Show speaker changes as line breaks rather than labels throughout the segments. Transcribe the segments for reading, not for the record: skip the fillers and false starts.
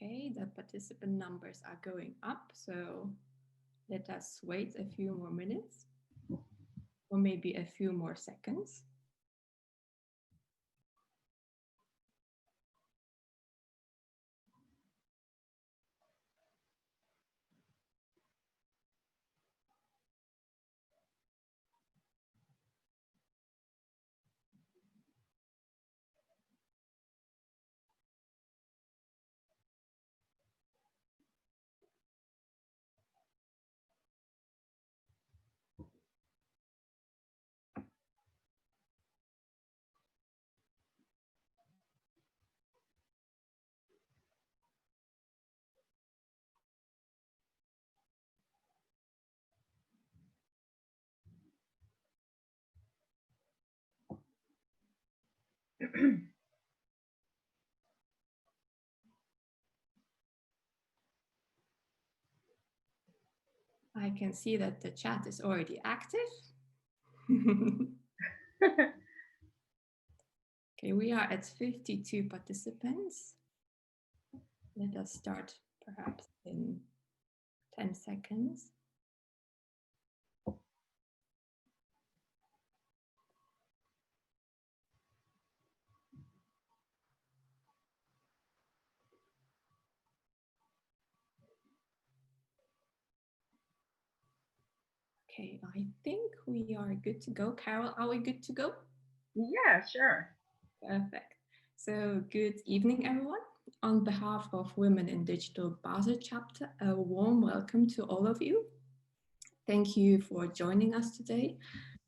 Okay, the participant numbers are going up, so let us wait a few more minutes or maybe a few more seconds. I can see that the chat is already active. Okay, we are at 52 participants. Let us start perhaps in 10 seconds. Okay, I think we are good to go. Carol, are we good to go?
Yeah, sure.
Perfect. So good evening, everyone. On behalf of Women in Digital Basel chapter, a warm welcome to all of you. Thank you for joining us today.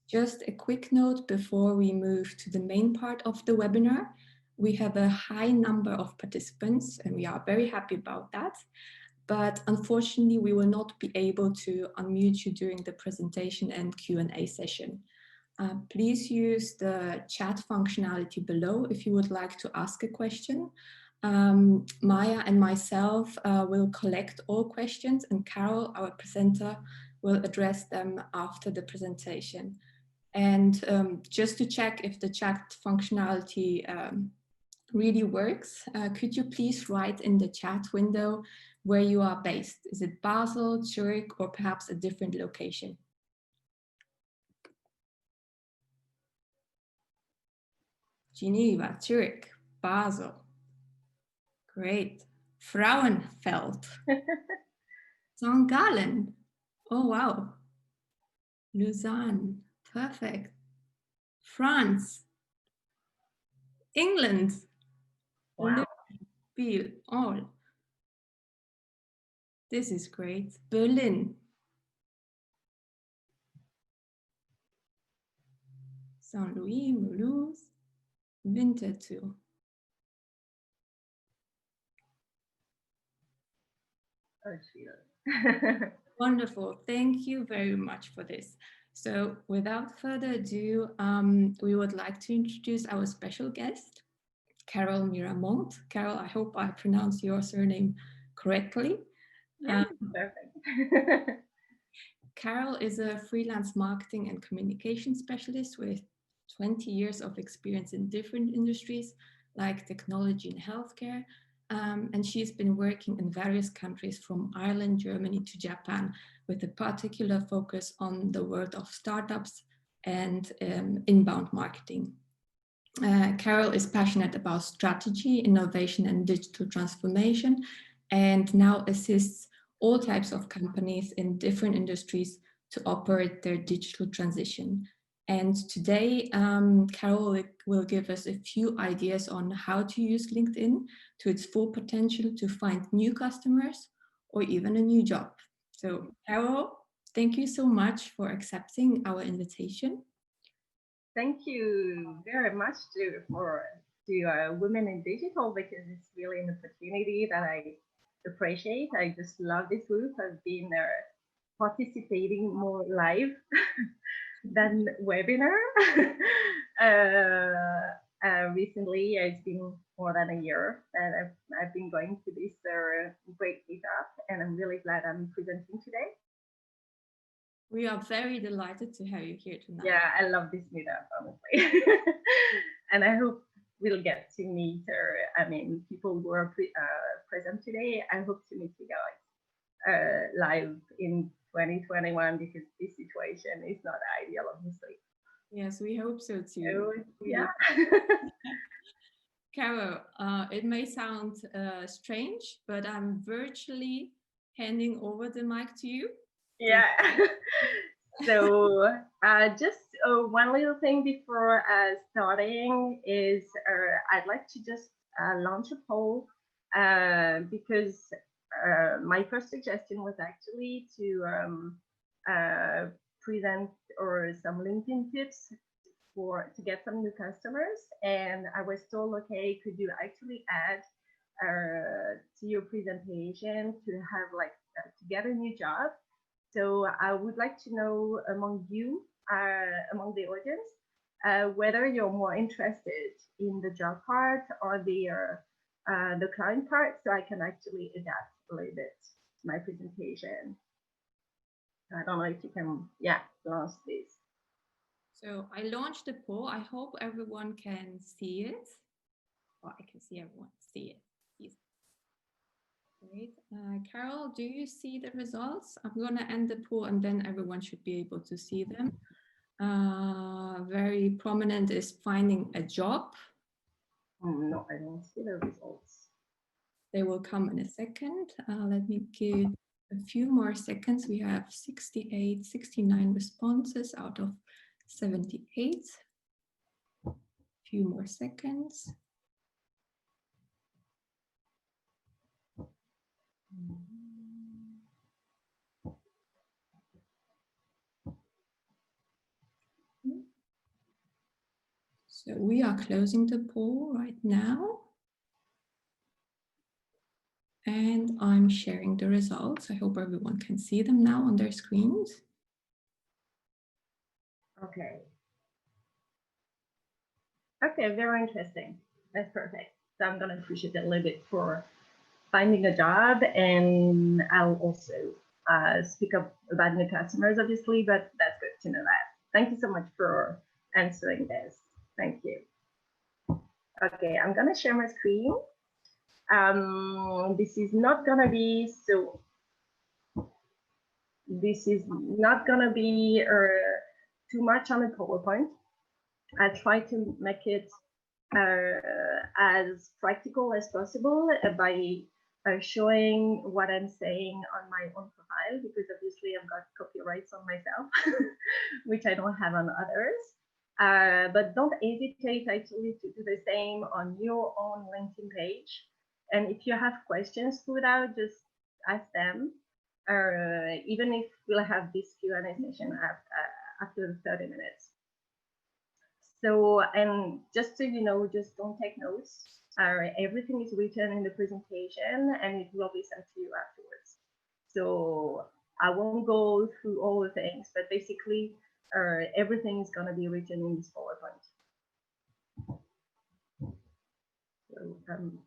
Just a quick note before we move to the main part of the webinar. We have a high number of participants and we are very happy about that. But unfortunately, we will not be able to unmute you during the presentation and Q&A session. Please use the chat functionality below if you would like to ask a question. Maya and myself will collect all questions and Carol, our presenter, will address them after the presentation. And just to check if the chat functionality really works, could you please write in the chat window where you are based? Is it Basel, Zurich, or perhaps a different location? Geneva, Zurich, Basel. Great. Frauenfeld. St. Gallen. Oh, wow. Lausanne. Perfect. France. England.
Wow.
Biel. All. This is great. Berlin. Saint Louis, Mulhouse, Winterthur. Wonderful. Thank you very much for this. So without further ado, we would like to introduce our special guest, CarolineMiramont. Carol, I hope I pronounced your surname correctly.
Yeah, perfect.
Carol is a freelance marketing and communication specialist with 20 years of experience in different industries like technology and healthcare. And she's been working in various countries from Ireland, Germany to Japan, with a particular focus on the world of startups and inbound marketing. Carol is passionate about strategy, innovation, and digital transformation, and now assists all types of companies in different industries to operate their digital transition. And today, Carol will give us a few ideas on how to use LinkedIn to its full potential to find new customers or even a new job. So, Carol, thank you so much for accepting our invitation.
Thank you very much to Women in Digital, because it's really an opportunity that I appreciate. I just love this group. I've been participating more live than webinar. Recently, it's been more than a year that I've been going to this great meetup, and I'm really glad I'm presenting today.
We are very delighted to have you here tonight.
Yeah, I love this meetup, honestly. And I hope will get to meet, people who are present today. I hope to meet you guys live in 2021, because this situation is not ideal, obviously.
Yes, we hope so too.
So, yeah.
Carol, it may sound strange, but I'm virtually handing over the mic to you.
Yeah. So just one little thing before starting is I'd like to just launch a poll because my first suggestion was actually to present or some LinkedIn tips to get some new customers, and I was told, okay, could you actually add to your presentation to have to get a new job. So I would like to know among you, among the audience, whether you're more interested in the job part or the client part, so I can actually adapt a little bit to my presentation. I don't know if you can, launch this.
So I launched the poll. I hope everyone can see it. Well, I can see everyone see it. Great. Carol, do you see the results? I'm going to end the poll and then everyone should be able to see them. Very prominent is finding a job.
No, I don't see the results.
They will come in a second. Let me give a few more seconds. We have 68, 69 responses out of 78. A few more seconds. So we are closing the poll right now. And I'm sharing the results. I hope everyone can see them now on their screens.
Okay. Okay, very interesting. That's perfect. So I'm going to push it a little bit for finding a job, and I'll also speak up about new customers, obviously, but that's good to know that. Thank you so much for answering this. Thank you. Okay, I'm going to share my screen. This is not going to be too much on the PowerPoint. I try to make it as practical as possible by showing what I'm saying on my own profile, because obviously I've got copyrights on myself, which I don't have on others. But don't hesitate actually to do the same on your own LinkedIn page. And if you have questions put out, just ask them. Even if we'll have this Q&A session after 30 minutes. So, and just so you know, just don't take notes. Everything is written in the presentation and it will be sent to you afterwards. So I won't go through all the things, but basically everything is going to be written in this PowerPoint. So I'm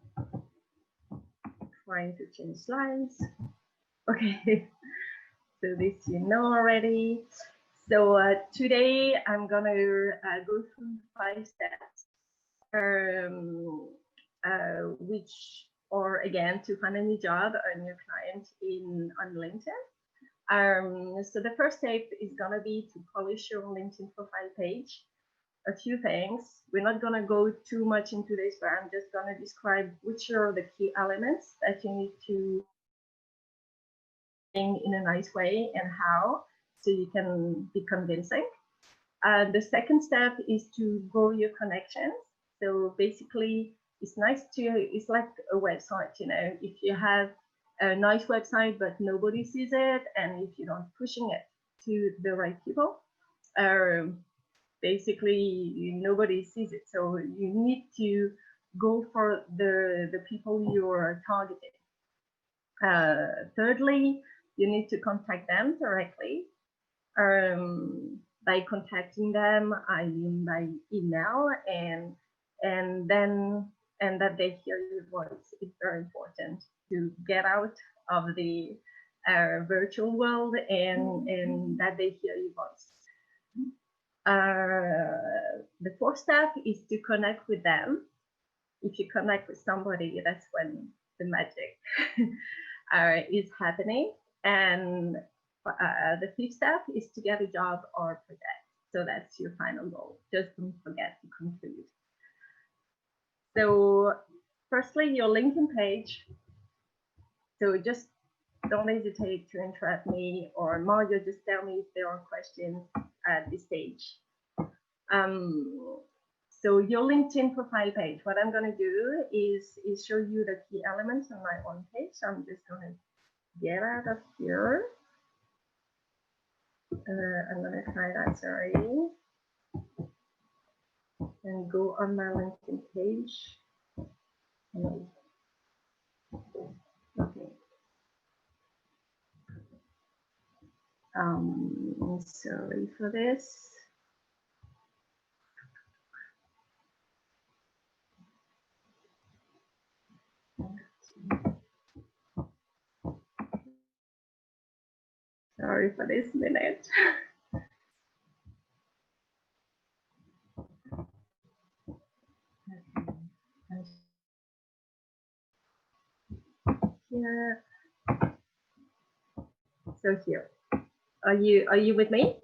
trying to change slides. Okay, so this you know already. So today I'm going to go through 5 steps, which are, again, to find a new job, a new client on LinkedIn. So the first step is going to be to polish your LinkedIn profile page. A few things. We're not going to go too much into this, but I'm just going to describe which are the key elements that you need to in a nice way and how, so you can be convincing. The second step is to grow your connections. So basically, it's like a website, you know, if you have a nice website, but nobody sees it, and if you're not pushing it to the right people, basically nobody sees it. So you need to go for the people you're targeting. Thirdly, you need to contact them directly. By contacting them, I mean by email, and that they hear your voice. It's very important to get out of the virtual world and that they hear your voice. The fourth step is to connect with them. if you connect with somebody, that's when the magic is happening. And the fifth step is to get a job or project. So that's your final goal. Just don't forget to conclude. So firstly, your LinkedIn page. So just don't hesitate to interrupt me, or Mario, just tell me if there are questions at this stage. So your LinkedIn profile page, what I'm going to do is show you the key elements on my own page. So I'm just going to get out of here. I'm going to try that, sorry. And go on my LinkedIn page. Okay. Sorry for this. Sorry for this minute. Here. So here. Are you with me?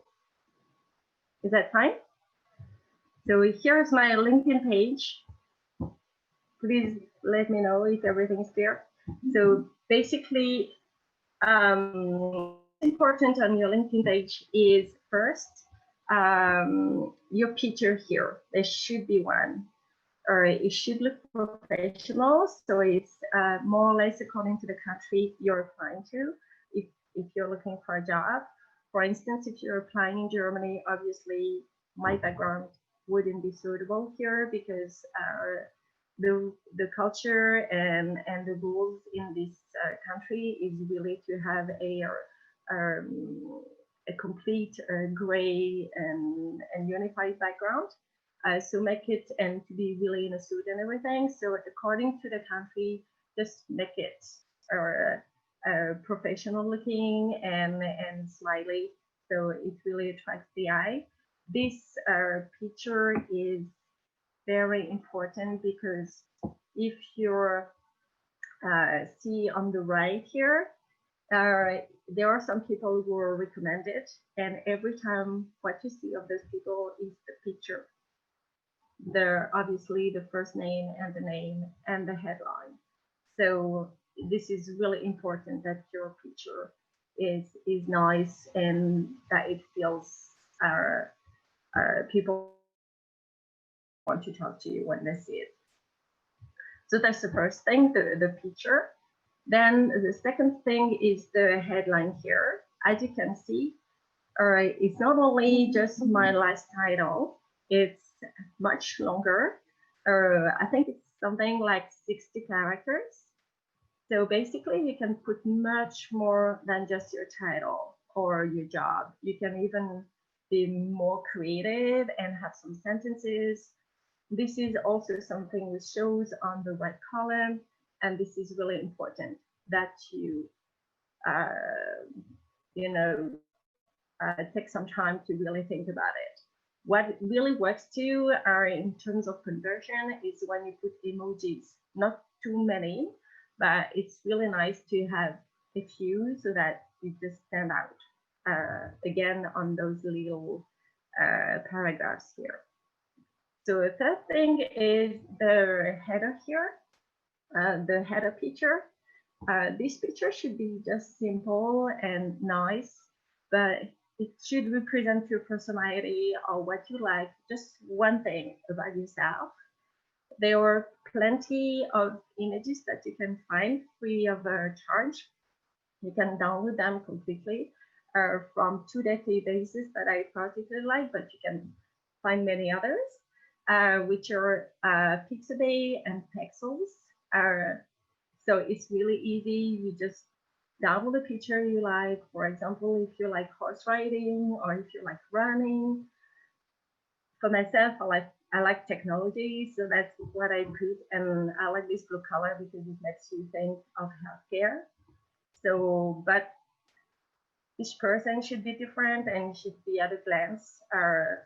Is that fine? So here's my LinkedIn page. Please let me know if everything's clear. So basically, important on your LinkedIn page is first your picture here. There should be one, or it should look professional. So it's more or less according to the country you're applying to. If you're looking for a job, for instance, if you're applying in Germany, obviously my background wouldn't be suitable here because the culture and the rules in this country is really to have a complete gray and unified background. So make it, and to be really in a suit and everything. So according to the country, just make it professional looking and smiley. So it really attracts the eye. This picture is very important because if you see on the right here, there are some people who are recommended, and every time what you see of those people is the picture. They're obviously the first name and the name and the headline. So this is really important that your picture is nice and that it feels people want to talk to you when they see it. So that's the first thing, the picture. Then the second thing is the headline here. As you can see, it's not only just my last title, it's much longer. I think it's something like 60 characters. So basically you can put much more than just your title or your job. You can even be more creative and have some sentences. This is also something which shows on the right column, and this is really important that you, take some time to really think about it. What really works too in terms of conversion is when you put emojis, not too many, but it's really nice to have a few so that you just stand out again on those little paragraphs here. So the third thing is the header here, the header picture. This picture should be just simple and nice, but it should represent your personality or what you like, just one thing about yourself. There are plenty of images that you can find free of charge. You can download them completely from two databases that I particularly like, but you can find many others, which are Pixabay and Pexels. So it's really easy. You just download the picture you like. For example, if you like horse riding or if you like running. For myself, I like technology, so that's what I put. And I like this blue color because it makes you think of healthcare. So, but each person should be different and should be at a glance are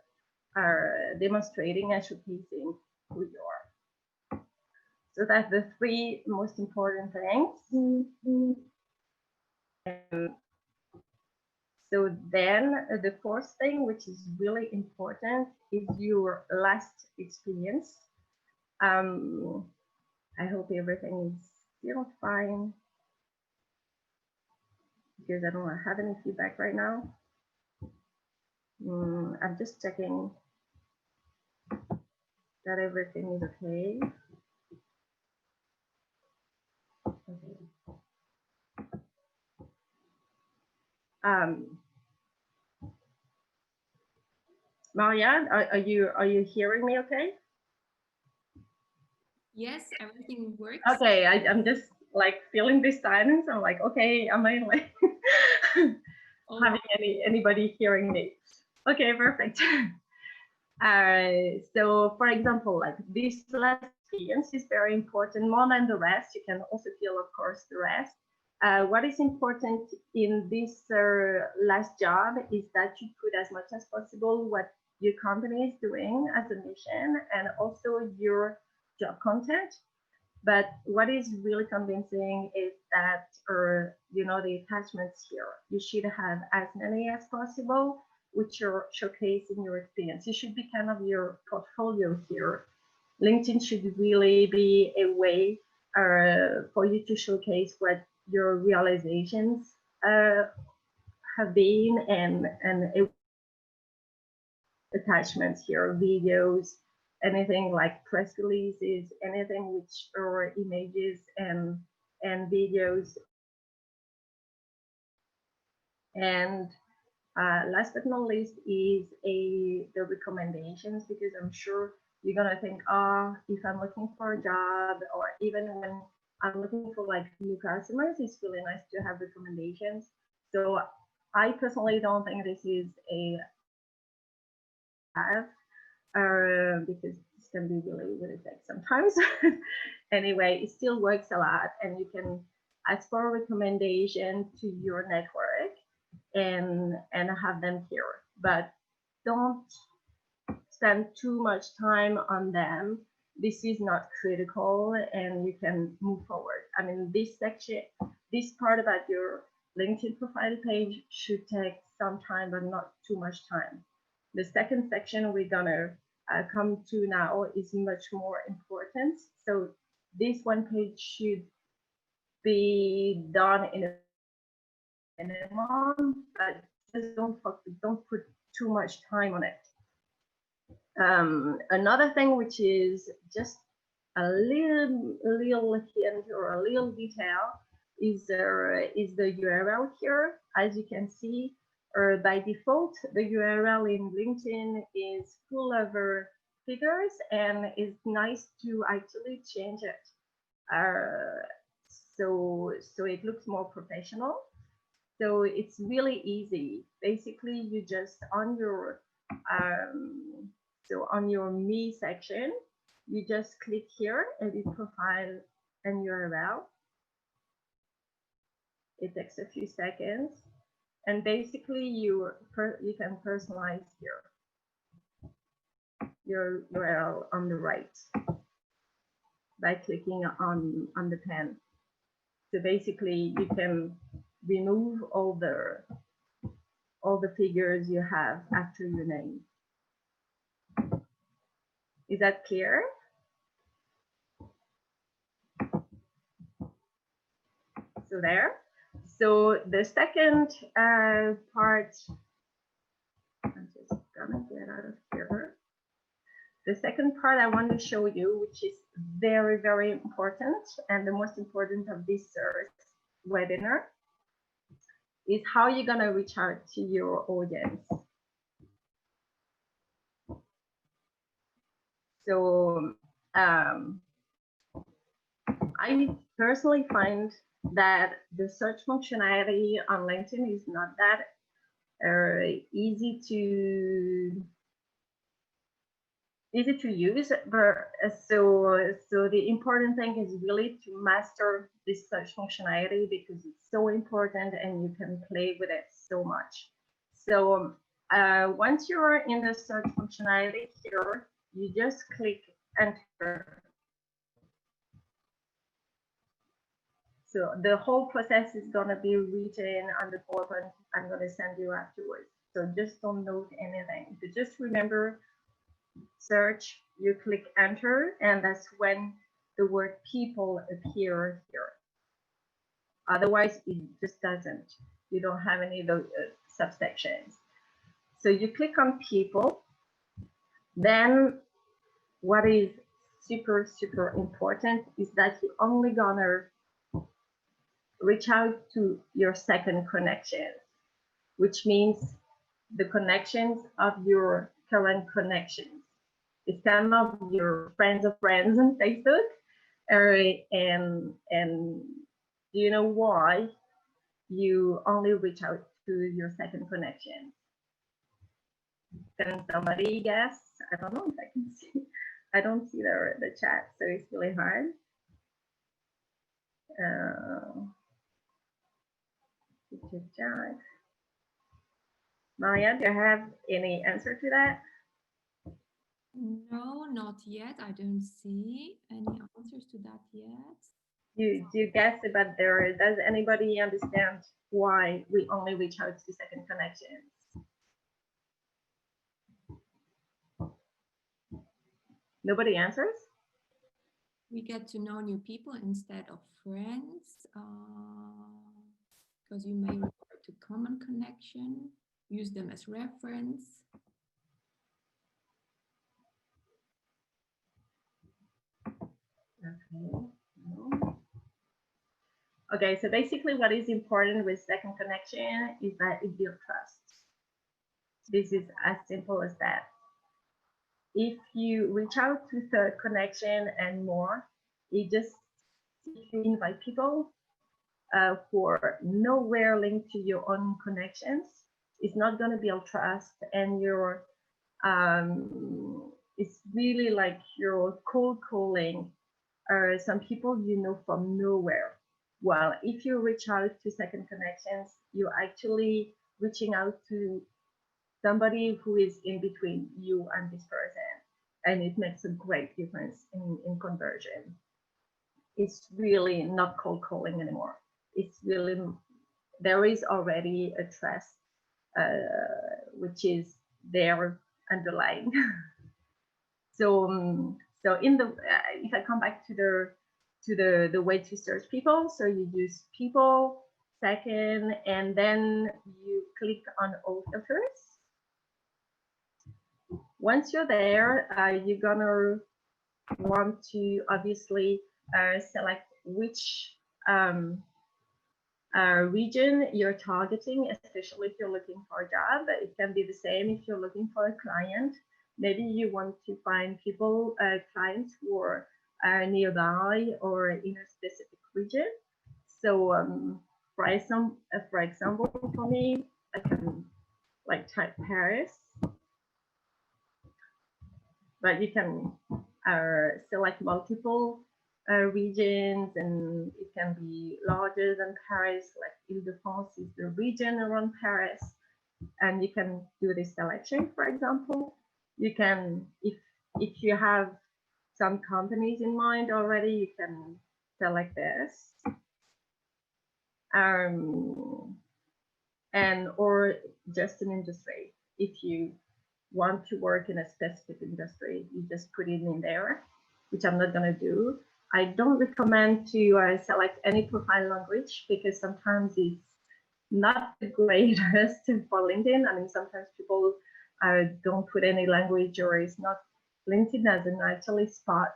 demonstrating and showcasing who you are. So that's the three most important things. So then the fourth thing, which is really important, is your last experience. I hope everything is still fine because I don't have any feedback right now. I'm just checking that everything is okay. Marianne, are you hearing me okay?
Yes, everything works.
Okay, I'm just like feeling this silence. I'm like, okay, am I like having anybody hearing me? Okay, perfect. So for example, like this last experience is very important, more than the rest. You can also feel, of course, the rest. What is important in this last job is that you put as much as possible what your company is doing as a mission and also your job content. But what is really convincing is that, the attachments here, you should have as many as possible, which are showcasing your experience. It should be kind of your portfolio here. LinkedIn should really be a way for you to showcase what your realizations have been and attachments here, videos, anything like press releases, anything which are images and videos. And last but not least is the recommendations, because I'm sure you're gonna think, if I'm looking for a job, or even when I'm looking for like new customers, it's really nice to have recommendations. So I personally don't think this is a have because this can be really big sometimes. Anyway, it still works a lot, and you can ask for a recommendation to your network and have them here, but don't spend too much time on them. This is not critical, and you can move forward. I mean, this section, this part about your LinkedIn profile page should take some time, but not too much time. The second section we're gonna come to now is much more important. So this one page should be done in a minimum, but just don't put too much time on it. Another thing, which is just a little hint or a little detail, is the URL here. As you can see, by default, the URL in LinkedIn is full of figures, and it's nice to actually change it. So it looks more professional. So it's really easy. Basically, you just on your on your me section, you just click here, edit profile and URL. It takes a few seconds, and basically you can personalize here your URL on the right by clicking on the pen. So basically, you can remove all the figures you have after your name. Is that clear? So there. So the second part, I'm just gonna get out of here. The second part I want to show you, which is very, very important, and the most important of this webinar, is how you're gonna reach out to your audience. So I personally find that the search functionality on LinkedIn is not that easy to use, but so the important thing is really to master this search functionality, because it's so important and you can play with it so much. So once you're in the search functionality here, you just click enter. So the whole process is going to be written on the PowerPoint I'm going to send you afterwards. So just don't note anything. You just remember, search, you click enter, and that's when the word people appear here. Otherwise, it just doesn't. You don't have any of those subsections. So you click on people. Then what is super, super important is that you're only gonna reach out to your second connection, which means the connections of your current connections. It's kind of your friends of friends on Facebook. And do you know why you only reach out to your second connection? Can somebody guess? I don't know if I can see. I don't see the chat, so it's really hard. Maria, do you have any answer to that?
No, not yet. I don't see any answers to that yet.
Do you guess about there? Does anybody understand why we only reach out to second connections? Nobody answers?
We get to know new people instead of friends, because you may refer to common connection, use them as reference.
Okay. Okay, so basically what is important with second connection is that it builds trust. This is as simple as that. If you reach out to third connection and more, it just, if you invite people who are nowhere linked to your own connections, it's not going to build trust, and your it's really like you're cold calling some people you know from nowhere. Well, if you reach out to second connections, you're actually reaching out to somebody who is in between you and this person, and it makes a great difference in conversion. It's really not cold calling anymore. It's really, there is already a trust which is there underlying. So in the if I come back to the way to search people, so you use people second, and then you click on all filters. Once you're there, you're gonna want to obviously select which region you're targeting, especially if you're looking for a job. It can be the same if you're looking for a client. Maybe you want to find people, clients who are nearby or in a specific region. So for example, for me, I can like type Paris, but you can select multiple regions, and it can be larger than Paris, like Ile-de-France is the region around Paris, and you can do this selection. For example, you can, if you have some companies in mind already, you can select this, and or just an industry. If you want to work in a specific industry, you just put it in there, which I'm not going to do. I don't recommend to select any profile language, because sometimes it's not the greatest for LinkedIn. I mean, sometimes people don't put any language, or it's not, LinkedIn doesn't actually spot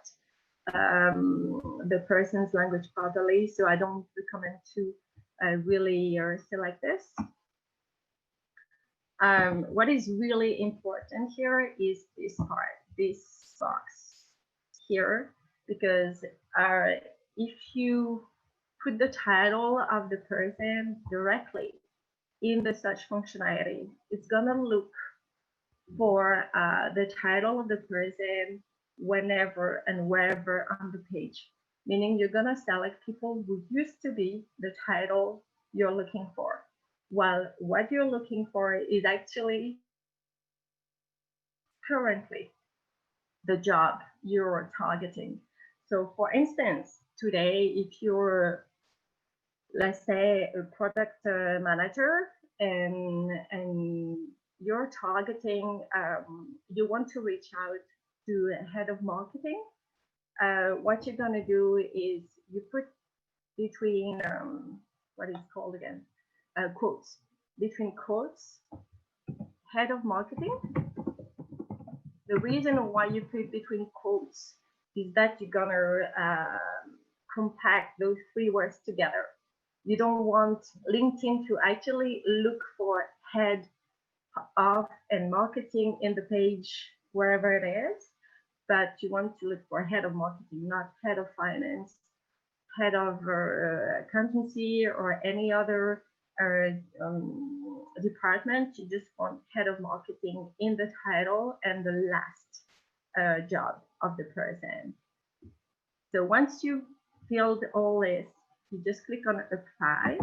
the person's language properly. So I don't recommend to really select this. What is really important here is this part, this box here, because if you put the title of the person directly in the search functionality, it's gonna look for the title of the person whenever and wherever on the page, meaning you're gonna select people who used to be the title you're looking for. While what you're looking for is actually currently the job you're targeting. So for instance, today, if you're let's say a product manager, and you're targeting, you want to reach out to a head of marketing. What you're gonna do is you put between what is called again, quotes, between quotes, head of marketing. The reason why you put between quotes is that you're gonna compact those three words together. You don't want LinkedIn to actually look for head of and marketing in the page wherever it is, but you want to look for head of marketing, not head of finance, head of accountancy, or any other department. You just want head of marketing in the title and the last job of the person. So once you filled all this, you just click on apply.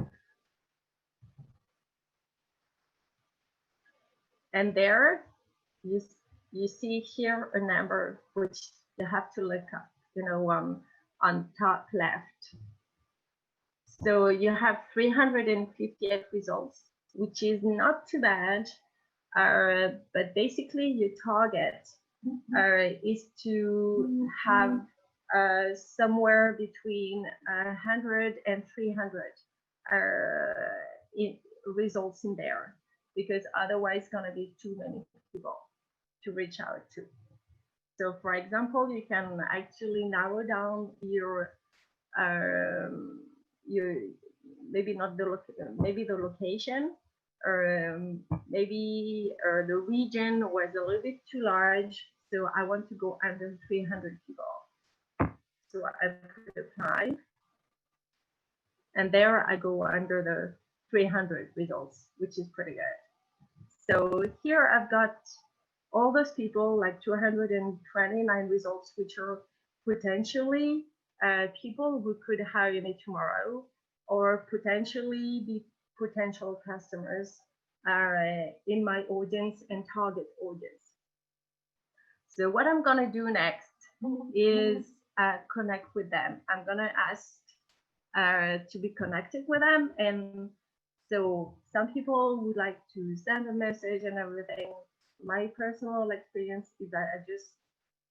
And there you see here a number which you have to look up, on top left. So you have 358 results, which is not too bad. But basically your target is to have somewhere between 100 and 300 results in there, because otherwise it's going to be too many people to reach out to. So for example, you can actually narrow down your maybe not the maybe the location, or maybe the region was a little bit too large, so I want to go under 300 people. So I put apply, and there I go under the 300 results, which is pretty good. So here I've got all those people, like 229 results, which are potentially people who could hire me tomorrow, or potentially be potential customers in my audience and target audience. So what I'm gonna do next is connect with them. I'm gonna ask to be connected with them. And so some people would like to send a message and everything. My personal experience is that I just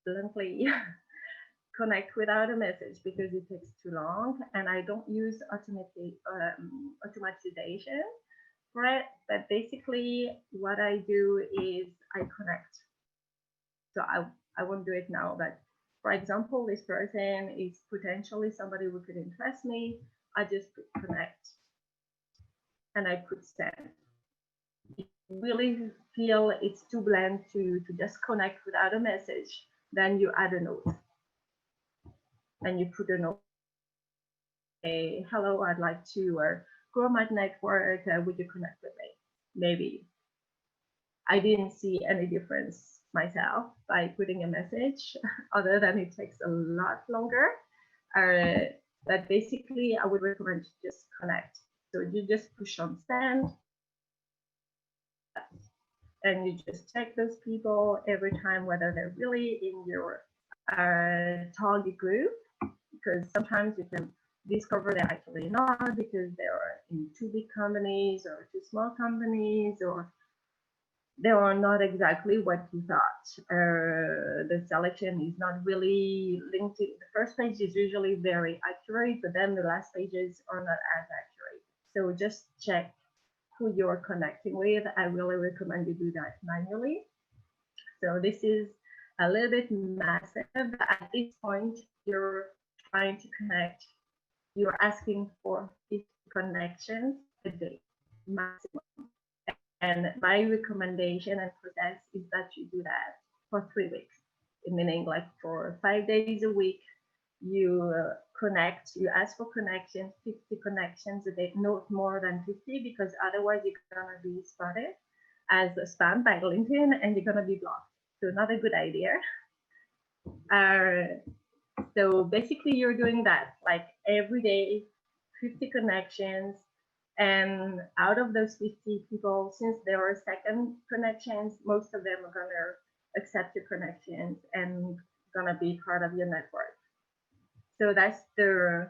bluntly connect without a message because it takes too long, and I don't use automatization for it. But basically what I do is I connect. So I won't do it now, but for example, this person is potentially somebody who could interest me. I just put connect and I put send. If you really feel it's too bland to just connect without a message, then you add a note. And you put a note, hey, hello, I'd like to grow my network. Would you connect with me? Maybe. I didn't see any difference myself by putting a message, other than it takes a lot longer. But basically, I would recommend to just connect. So you just push on send, and you just check those people every time whether they're really in your target group, because sometimes you can discover they're actually not, because they're in too big companies or too small companies, or they are not exactly what you thought. The selection is not really linked to the first page is usually very accurate, but then the last pages are not as accurate. So just check who you're connecting with. I really recommend you do that manually. So this is a little bit massive. At this point, you're trying to connect. You're asking for 50 connections a day, maximum. And my recommendation and process is that you do that for 3 weeks, meaning like for 5 days a week, you connect, you ask for connections, 50 connections a day, not more than 50, because otherwise you're gonna be spotted as a spam by LinkedIn and you're gonna be blocked. So not a good idea. So basically you're doing that like every day, 50 connections. And out of those 50 people, since there are second connections, most of them are gonna accept your connections and gonna be part of your network. So that's the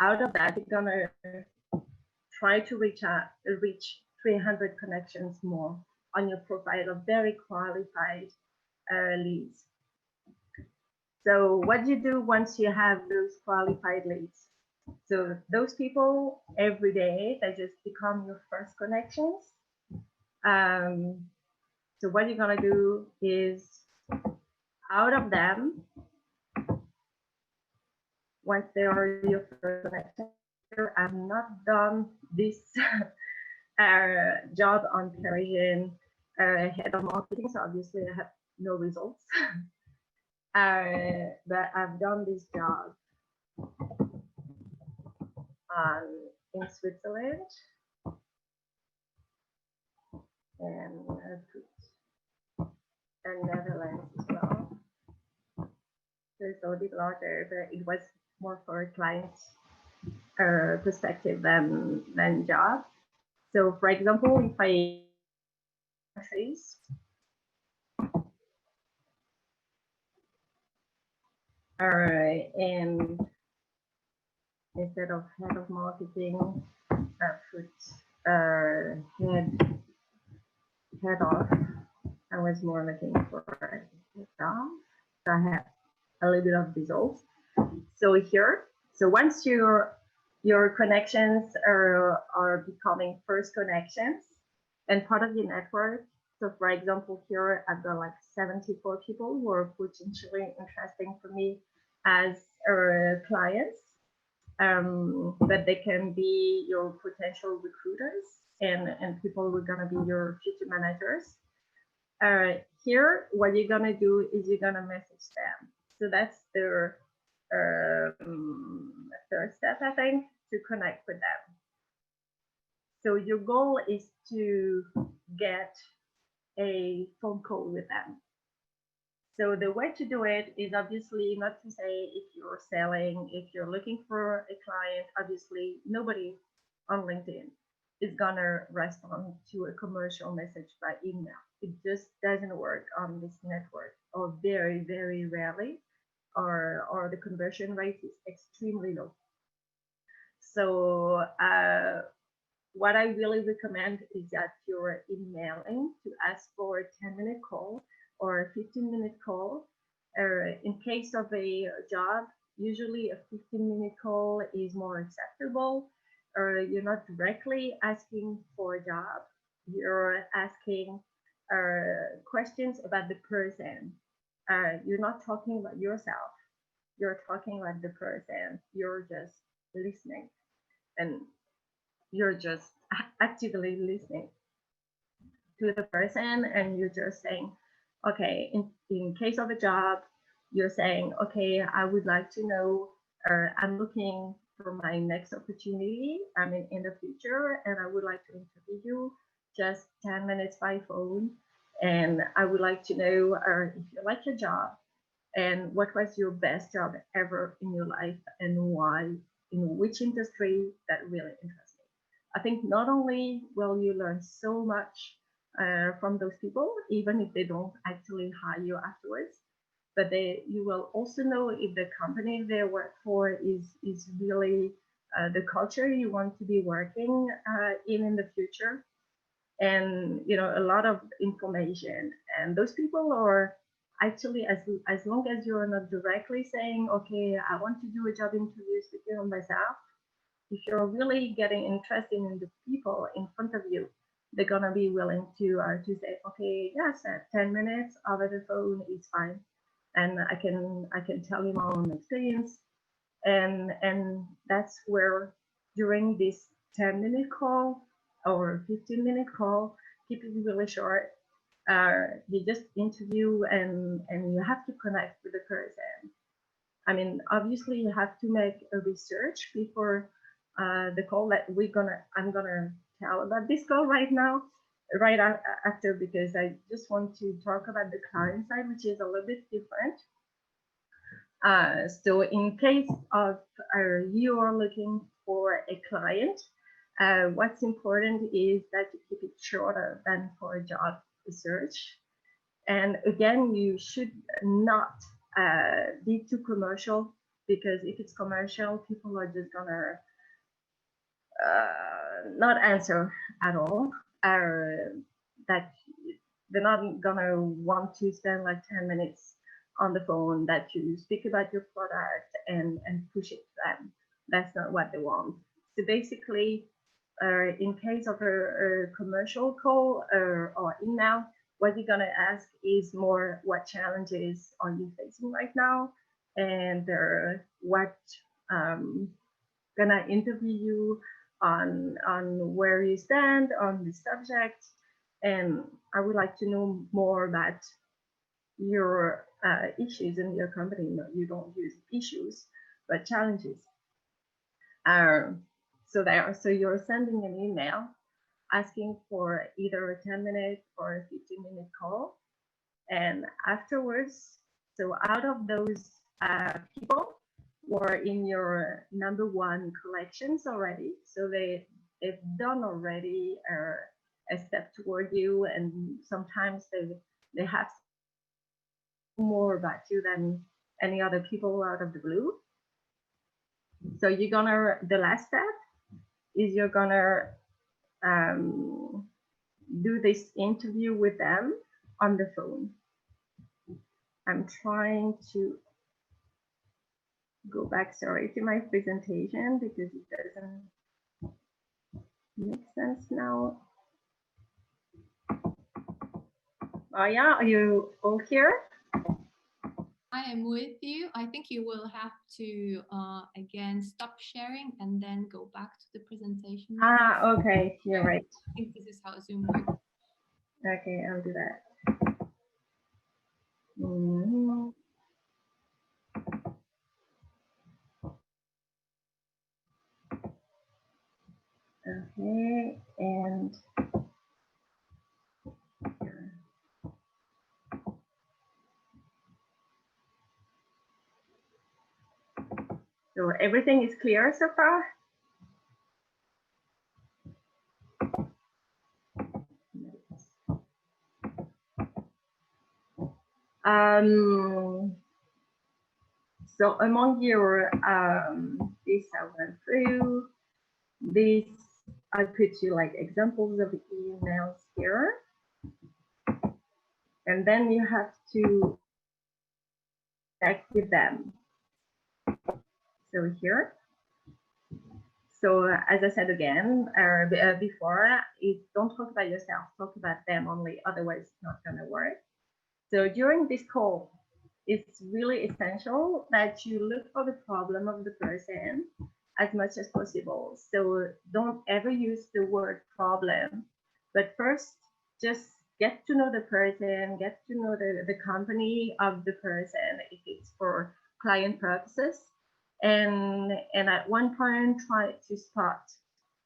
out of that, you're gonna try to reach 300 connections more on your profile of very qualified leads. So what do you do once you have those qualified leads? So those people every day, they just become your first connections. So what you're gonna do is, out of them, once they are your first connection, I've not done this job on Parisian head of marketing, so obviously I have no results. But I've done this job in Switzerland and Netherlands as well. So it's a little bit larger, but it was more for a client perspective than job. So for example, if I face and instead of head of marketing, put head off, I was more looking for a job. So I had a little bit of results. So here, so once your connections are becoming first connections and part of your network. So for example, here I've got like 74 people who are potentially interesting for me as clients, but they can be your potential recruiters and people who are gonna be your future managers. Here, what you're gonna do is you're gonna message them. So that's their third step, I think, to connect with them. So your goal is to get a phone call with them. So the way to do it is obviously not to say if you're selling, if you're looking for a client, obviously nobody on LinkedIn is gonna respond to a commercial message by email. It just doesn't work on this network, or very, very rarely, or the conversion rate is extremely low. So what I really recommend is that you're emailing to ask for a 10-minute call or a 15-minute call. In case of a job, usually a 15-minute call is more acceptable. You're not directly asking for a job. You're asking questions about the person. You're not talking about yourself. You're talking about the person. You're just listening, and you're just actively listening to the person, and you're just saying, okay, in case of a job, you're saying, okay, I would like to know, or I'm looking for my next opportunity, I mean, in the future, and I would like to interview you just 10 minutes by phone. And I would like to know if you like your job and what was your best job ever in your life and why, in which industry that really interests me. I think not only will you learn so much from those people, even if they don't actually hire you afterwards, but you will also know if the company they work for is really the culture you want to be working in the future. And a lot of information, and those people are actually, as long as you're not directly saying, okay, I want to do a job interview speaking on myself, if you're really getting interested in the people in front of you, they're gonna be willing to say, okay, yes, 10 minutes over the phone is fine, and I can tell you my own experience, and that's where during this 10-minute call or 15-minute call, keep it really short. You just interview and you have to connect with the person. I mean, obviously you have to make a research before the call that I'm gonna tell about this call right now, right after, because I just want to talk about the client side, which is a little bit different. So in case of you are looking for a client, what's important is that you keep it shorter than for a job search. And again, you should not be too commercial because if it's commercial, people are just gonna not answer at all, or that they're not gonna want to spend like 10 minutes on the phone that you speak about your product and push it to them. That's not what they want. So basically, in case of a commercial call or email, what you're gonna ask is more what challenges are you facing right now, and what gonna interview you on where you stand on the subject, and I would like to know more about your issues in your company. No, you don't use issues, but challenges. So you're sending an email asking for either a 10-minute or a 15-minute call, and afterwards, so out of those people who are in your #1 collections already, so they've done already a step toward you, and sometimes they have more about you than any other people out of the blue. So the last step is you're gonna do this interview with them on the phone. I'm trying to go back, sorry, to my presentation because it doesn't make sense now. Oh yeah, are you all here?
I am with you. I think you will have to again stop sharing and then go back to the presentation.
Ah, okay, you're right.
I think this is how Zoom works.
Okay, I'll do that. Mm-hmm. Okay, and so everything is clear so far? So among your this I went through this. I put you like examples of emails here, and then you have to connect with them. So here. So as I said again before, don't talk about yourself, talk about them only, otherwise it's not going to work. So during this call, it's really essential that you look for the problem of the person as much as possible. So don't ever use the word problem, but first just get to know the person, get to know the company of the person if it's for client purposes. And at one point try to spot.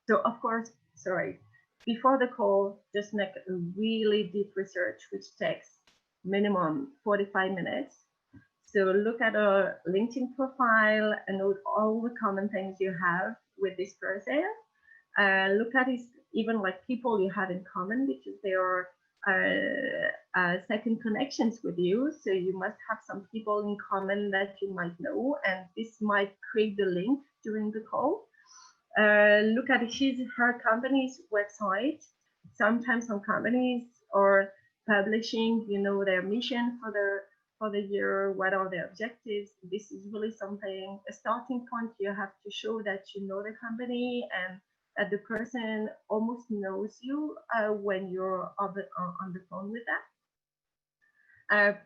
So of course, sorry, before the call, just make a really deep research, which takes minimum 45 minutes. So look at a LinkedIn profile and note all the common things you have with this person. Look at his, even like people you have in common, because they are second connections with you. So you must have some people in common that you might know, and this might create the link during the call. Look at her company's website. Sometimes some companies are publishing, their mission for the year, what are their objectives. This is really something, a starting point. You have to show that you know the company and that the person almost knows you when you're on the phone with them.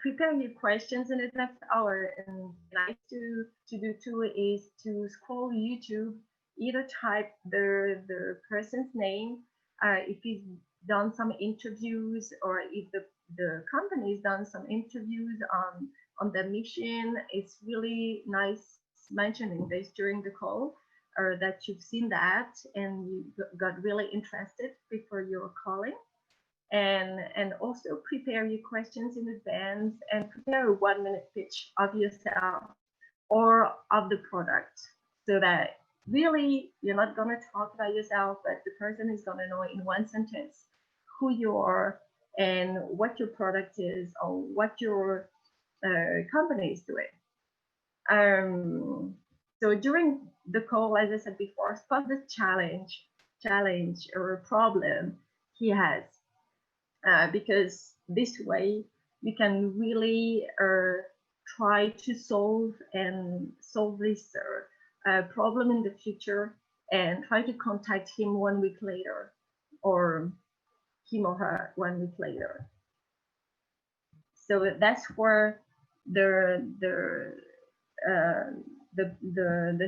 Prepare your questions in advance hour. And nice to do too is to scroll YouTube, either type the person's name, if he's done some interviews, or if the company's done some interviews on the mission. It's really nice mentioning this during the call, or that you've seen that and you got really interested before you're calling. And also prepare your questions in advance and prepare a 1-minute pitch of yourself or of the product, so that really you're not going to talk about yourself, but the person is going to know in one sentence who you are and what your product is or what your company is doing. So during the call, as I said before, spot the challenge or a problem he has, because this way you can really try to solve this problem in the future, and try to contact him 1 week later, or him or her 1 week later. So that's where the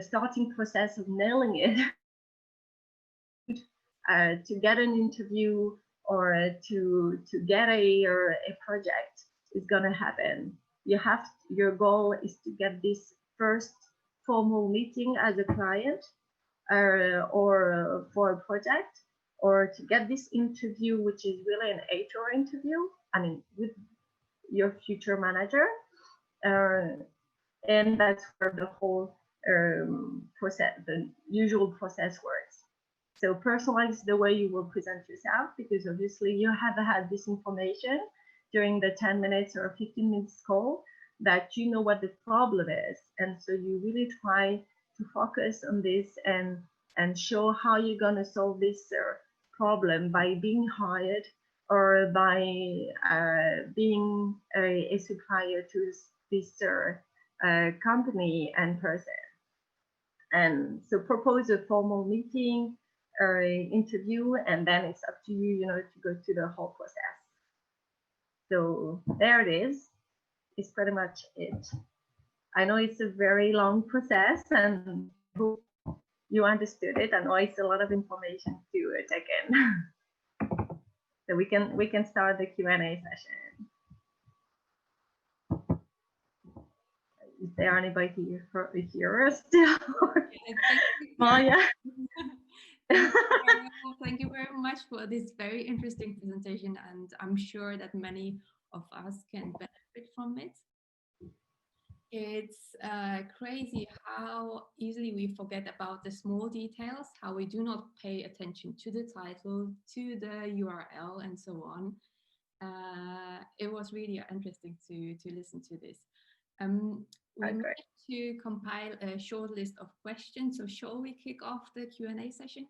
starting process of nailing it to get an interview or to get a project is going to happen. Your goal is to get this first formal meeting as a client, or for a project, or to get this interview, which is really an HR interview, I mean, with your future manager. And that's where the whole process, the usual process works. So personalize the way you will present yourself, because obviously you have had this information during the 10 minutes or 15 minutes call, that you know what the problem is. And so you really try to focus on this and show how you're going to solve this problem by being hired, or by being a supplier to this company and person. And so propose a formal meeting or interview, and then it's up to you, to go through the whole process. So there it is. It's pretty much it. I know it's a very long process, and I hope you understood it. I know it's a lot of information to take in. So we can start the Q&A session. Is there anybody here still?
Maya. Thank you very much for this very interesting presentation, and I'm sure that many of us can benefit from it. It's crazy how easily we forget about the small details, how we do not pay attention to the title, to the URL, and so on. It was really interesting to listen to this. We managed to compile a short list of questions, so shall we kick off the Q&A session?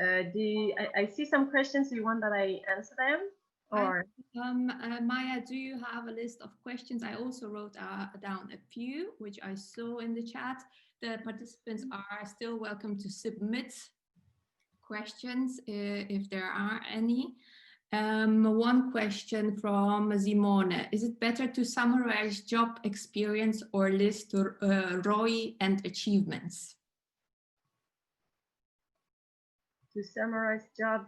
I see some questions. Do you want that I answer them? Or
Maya, do you have a list of questions? I also wrote down a few, which I saw in the chat. The participants are still welcome to submit questions if there are any. One question from Simone. Is it better to summarize job experience or list ROI and achievements?
To summarize job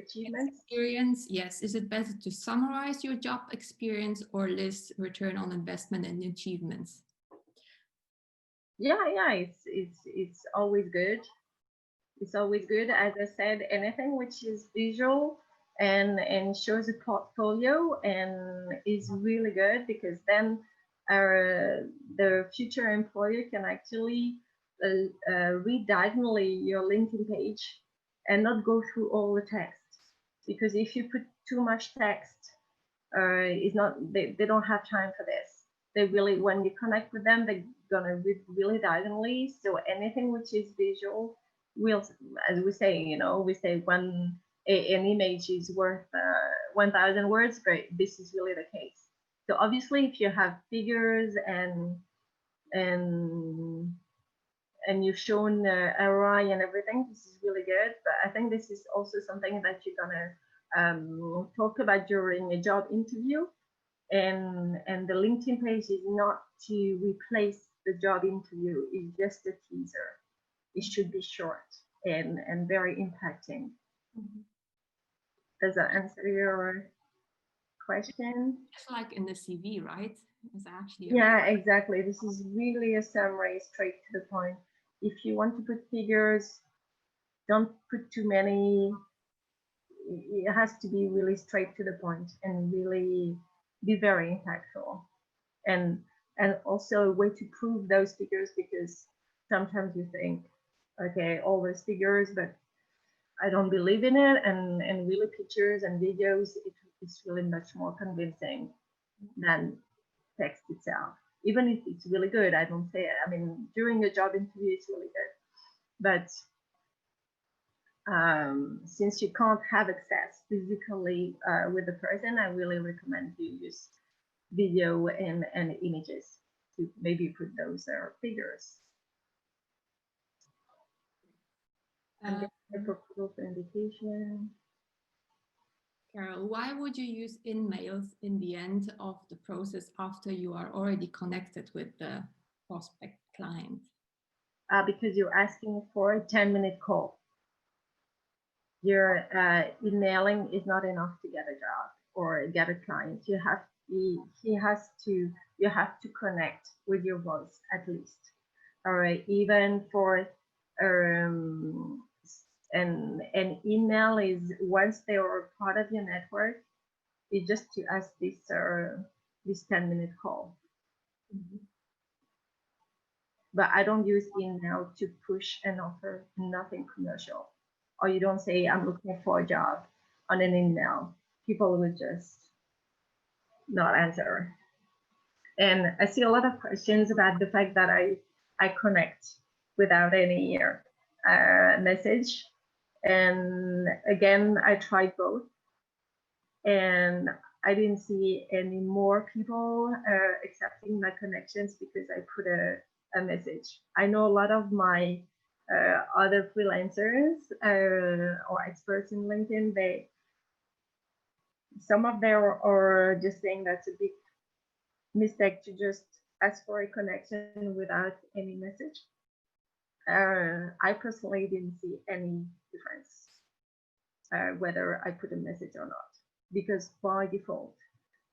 achievements?
Experience, yes. Is it better to summarize your job experience or list return on investment and achievements?
Yeah, it's always good. It's always good. As I said, anything which is visual and shows a portfolio and is really good, because then the future employer can actually read diagonally your LinkedIn page and not go through all the text. Because if you put too much text, they don't have time for this. They really, when you connect with them, they're gonna read really diagonally. So anything which is visual will, as we say, we say when an image is worth 1,000 words, great, this is really the case. So obviously, if you have figures and you've shown ROI and everything, this is really good. But I think this is also something that you're gonna talk about during a job interview. And the LinkedIn page is not to replace the job interview. It's just a teaser. It should be short and very impacting. Mm-hmm. Does that answer your question?
It's like in the CV, right? It's actually
exactly. This is really a summary, straight to the point. If you want to put figures, don't put too many. It has to be really straight to the point and really be very impactful. And also a way to prove those figures, because sometimes you think, okay, all those figures, but I don't believe in it. And really pictures and videos, it's really much more convincing than text itself. Even if it's really good, I don't say it. I mean, during a job interview, it's really good. But since you can't have access physically with the person, I really recommend you use video and images to maybe put those figures. And the proposal for invitation.
Carol, why would you use in-mails in the end of the process after you are already connected with the prospect client?
Because you're asking for a 10-minute call. Your emailing is not enough to get a job or get a client. You have you have to connect with your voice at least. All right, even for an email is once they are part of your network, it's just to ask this 10-minute call.
Mm-hmm.
But I don't use email to push an offer, nothing commercial. Or you don't say, I'm looking for a job on an email. People will just not answer. And I see a lot of questions about the fact that I connect without any message. And again, I tried both. And I didn't see any more people accepting my connections because I put a message. I know a lot of my other freelancers or experts in LinkedIn, some of them are just saying that's a big mistake to just ask for a connection without any message. I personally didn't see any difference whether I put a message or not, because by default,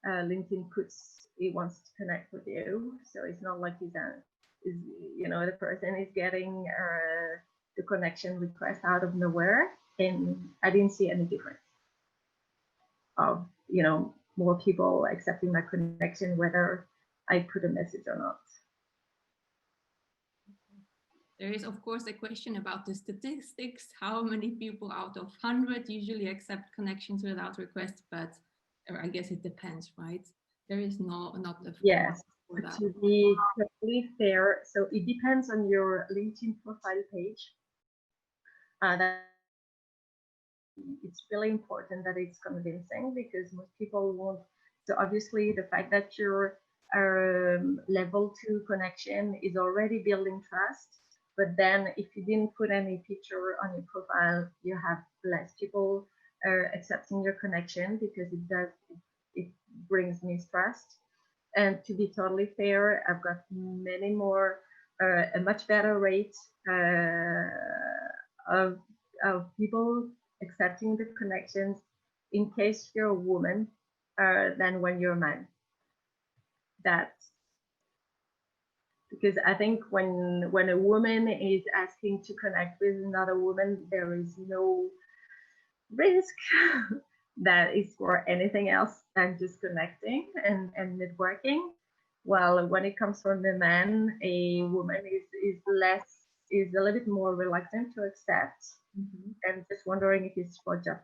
LinkedIn it wants to connect with you, so it's not like the person is getting the connection request out of nowhere, and I didn't see any difference of more people accepting my connection whether I put a message or not.
There is, of course, a question about the statistics. How many people out of 100 usually accept connections without request? But I guess it depends, right? There is not a
yes. To be totally fair, so it depends on your LinkedIn profile page. It's really important that it's convincing, because most people won't. So obviously, the fact that your level 2 connection is already building trust, but then if you didn't put any picture on your profile, you have less people accepting your connection, because it brings mistrust. And to be totally fair, I've got many more, a much better rate of people accepting the connections in case you're a woman than when you're a man. That's because I think when a woman is asking to connect with another woman, there is no risk that is for anything else than just connecting and networking. Well, when it comes from a man, a woman is a little bit more reluctant to accept. Mm-hmm. And just wondering if it's for job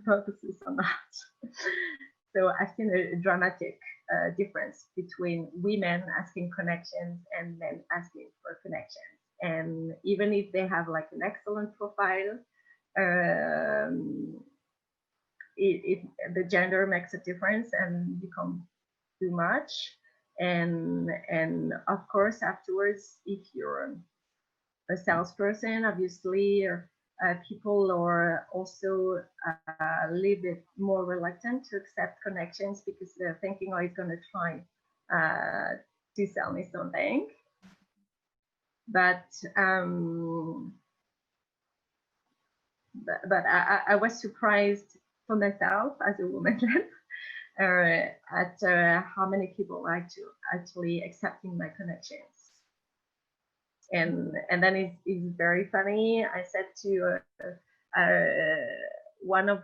purposes or not. So I've seen a dramatic difference between women asking connections and men asking for connections. And even if they have like an excellent profile, the gender makes a difference and become too much. And of course, afterwards, if you're a salesperson, obviously, people are also a little bit more reluctant to accept connections, because they're thinking, oh, he's going to try to sell me something. But I was surprised for myself as a woman at how many people are actually accepting my connections. And then it's very funny. I said to one of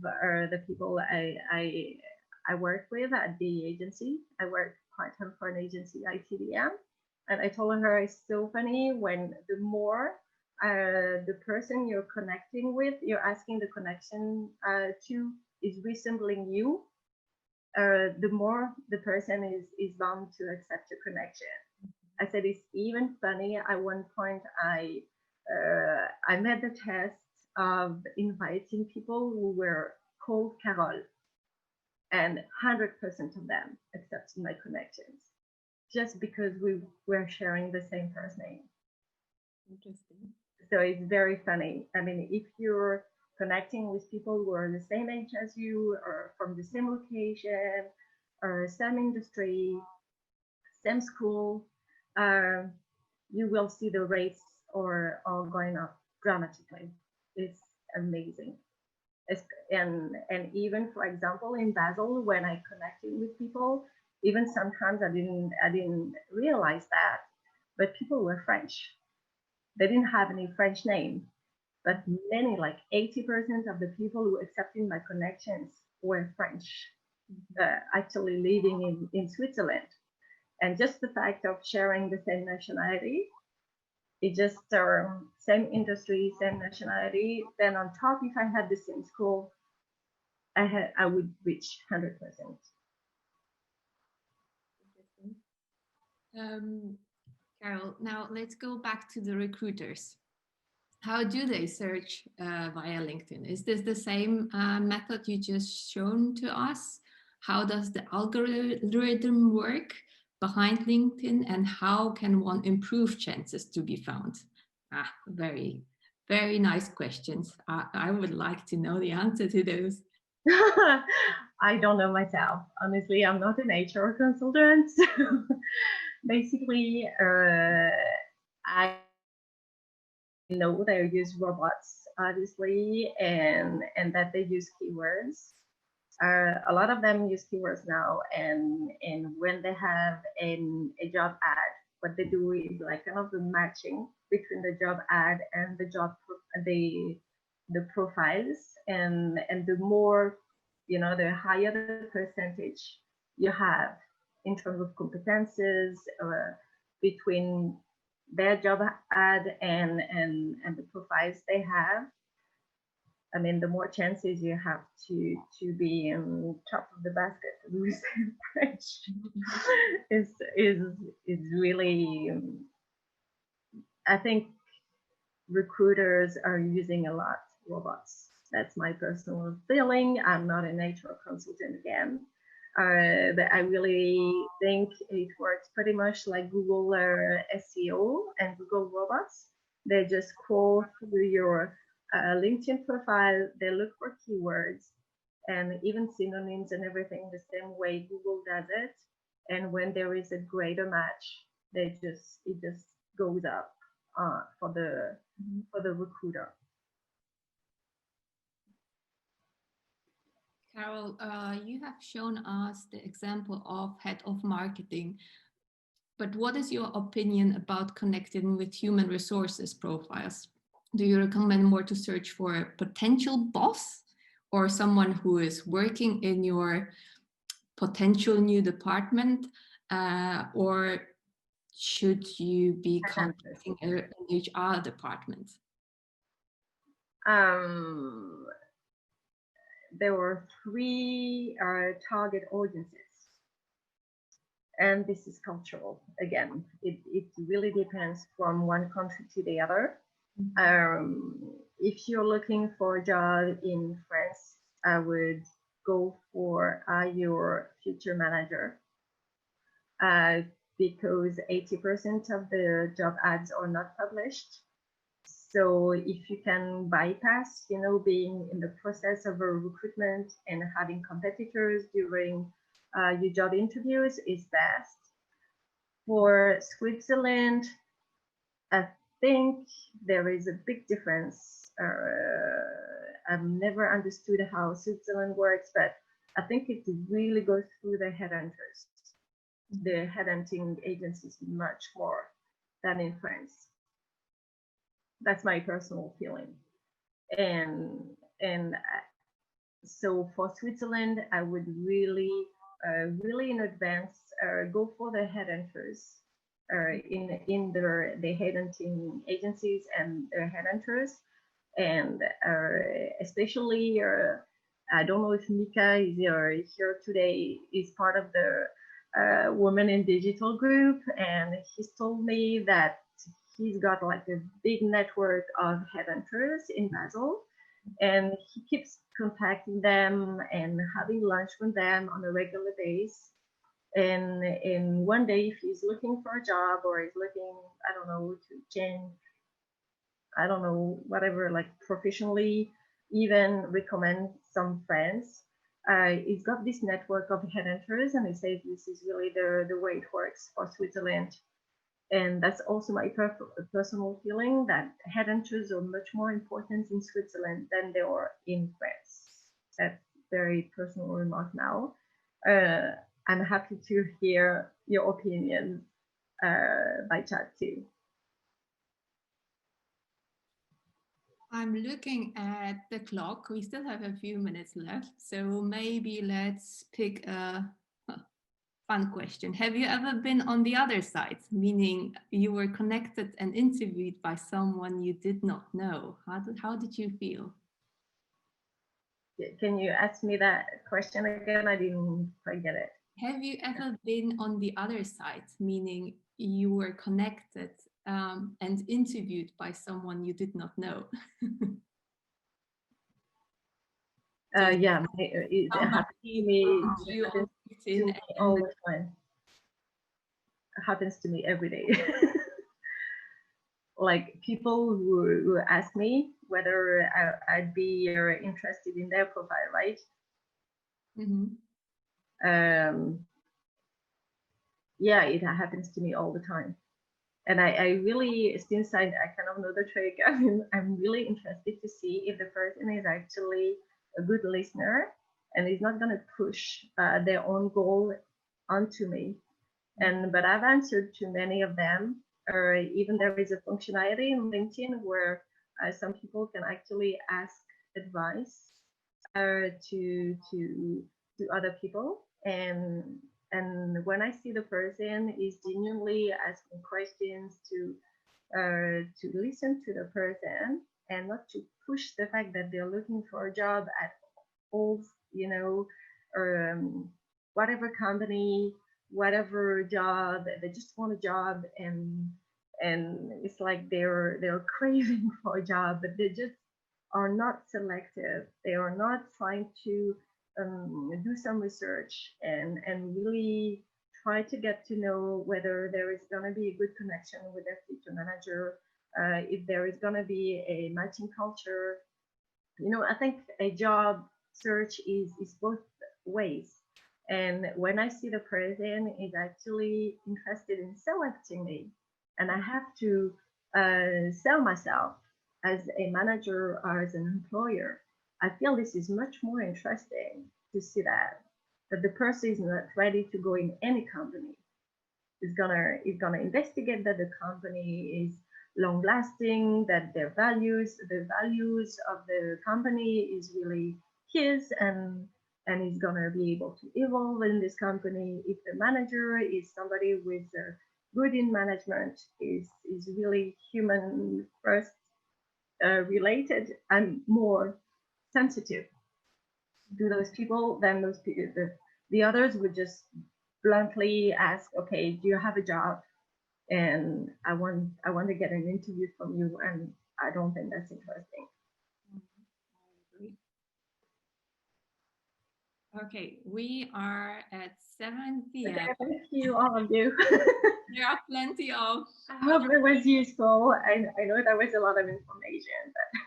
the people I work with at the agency. I work part-time for an agency, ITDM, and I told her it's so funny when the more the person you're connecting with, you're asking the connection to, is resembling you, the more the person is bound to accept a connection. I said it's even funny. At one point, I made the test of inviting people who were called Carol, and 100% of them accepted my connections, just because we were sharing the same first name.
Interesting.
So it's very funny. I mean, if you're connecting with people who are the same age as you, or from the same location, or same industry, same school, you will see the rates are going up dramatically. It's amazing. And even, for example, in Basel, when I connected with people, even sometimes I didn't realize that, but people were French. They didn't have any French name, but many, like 80% of the people who accepted my connections were French, actually living in Switzerland. And just the fact of sharing the same nationality, it just same industry, same nationality. Then on top, if I had the same school, I would reach 100%.
Carol, now let's go back to the recruiters. How do they search via LinkedIn? Is this the same method you just shown to us? How does the algorithm work behind LinkedIn, and how can one improve chances to be found? Very, very nice questions. I would like to know the answer to those.
I don't know myself. Honestly, I'm not an HR consultant. So basically, I know they use robots, obviously, and that they use keywords. A lot of them use keywords now, and when they have a job ad, what they do is like kind of the matching between the job ad and the job the profiles, and the more, the higher the percentage you have in terms of competences between their job ad and the profiles they have. I mean, the more chances you have to be in top of the basket, lose French is really. I think recruiters are using a lot robots. That's my personal feeling. I'm not an HR consultant again, but I really think it works pretty much like Google SEO and Google robots. They just crawl through your LinkedIn profile, they look for keywords and even synonyms and everything the same way Google does it. And when there is a greater match, it just goes up for the recruiter.
Carol, you have shown us the example of head of marketing, but what is your opinion about connecting with human resources profiles? Do you recommend more to search for a potential boss or someone who is working in your potential new department, or should you be contacting an HR department?
There were 3 target audiences. And this is cultural. Again, it really depends from one country to the other. If you're looking for a job in France, I would go for your future manager, because 80% of the job ads are not published. So if you can bypass, being in the process of a recruitment and having competitors during your job interviews is best. For Switzerland, I think there is a big difference. I've never understood how Switzerland works, but I think it really goes through the headhunters. The headhunting agencies much more than in France. That's my personal feeling. And so for Switzerland, I would really in advance go for the headhunters in the headhunting agencies and their headhunters, and especially I don't know if Mika is here today, is part of the Women in Digital group, and he's told me that he's got like a big network of headhunters in Basel, and he keeps contacting them and having lunch with them on a regular basis. And one day, if he's looking for a job or he's looking, I don't know, to change, I don't know, whatever, like professionally, even recommend some friends. He's got this network of headhunters, and he says this is really the way it works for Switzerland. And that's also my personal feeling that headhunters are much more important in Switzerland than they are in France. That's very personal remark now. I'm happy to hear your opinion by chat too.
I'm looking at the clock. We still have a few minutes left, so maybe let's pick a fun question. Have you ever been on the other side, meaning you were connected and interviewed by someone you did not know? How did you feel?
Can you ask me that question again? I didn't quite get it.
Have you ever been on the other side, meaning you were connected and interviewed by someone you did not know?
Yeah, it happens to me all the time. It happens to me every day. Like people who ask me whether I'd be interested in their profile, right? Yeah, it happens to me all the time. And I really, since I kind of know the trick, I'm really interested to see if the person is actually a good listener and is not going to push their own goal onto me. But I've answered to many of them, or even there is a functionality in LinkedIn where some people can actually ask advice to other people, and when I see the person is genuinely asking questions to listen to the person and not to push the fact that they're looking for a job at all, or whatever company, whatever job, they just want a job, and it's like they're craving for a job, but they just are not selective. They are not trying to do some research and really try to get to know whether there is going to be a good connection with their future manager, if there is going to be a matching culture. I think a job search is both ways. And when I see the person is actually interested in selecting me, and I have to sell myself as a manager or as an employer, I feel this is much more interesting to see that the person is not ready to go in any company. Is gonna investigate that the company is long lasting, that the values of the company is really his, and is gonna be able to evolve in this company. If the manager is somebody with good in management, is really human first related, I'm more sensitive to those people than those people. The others would just bluntly ask, okay, do you have a job? And I want to get an interview from you, and I don't think that's interesting.
Okay, we are at 7 p.m.
Okay, thank you, all of you.
There are plenty of...
I hope it was useful. I know that was a lot of information, but...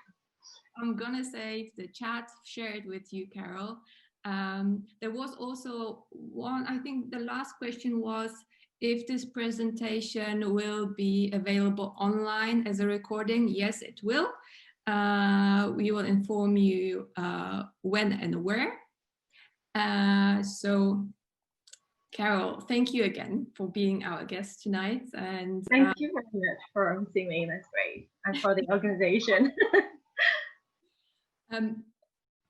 I'm gonna save the chat, share it with you, Carol. There was also one, I think the last question was if this presentation will be available online as a recording. Yes, it will. We will inform you when and where. So, Carol, thank you again for being our guest tonight. And
thank you very much for hosting me. That's great. And for the organization.